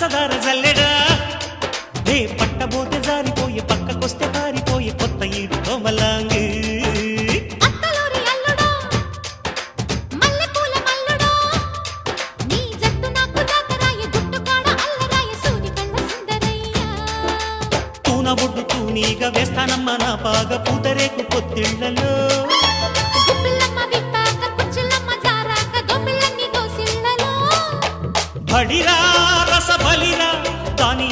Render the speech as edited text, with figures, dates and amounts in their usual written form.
పంచదార జల్లెడా నే పట్టబోతే జారిపోయి పక్కకొస్తే పారిపోయి కొత్త ఈడు కోమలాంగి ఒడ్డు తూనీగా వేస్తానమ్మ నా పాగ పూతరేకు పొత్తిళ్లలో బడిరా రస బలిరా దాని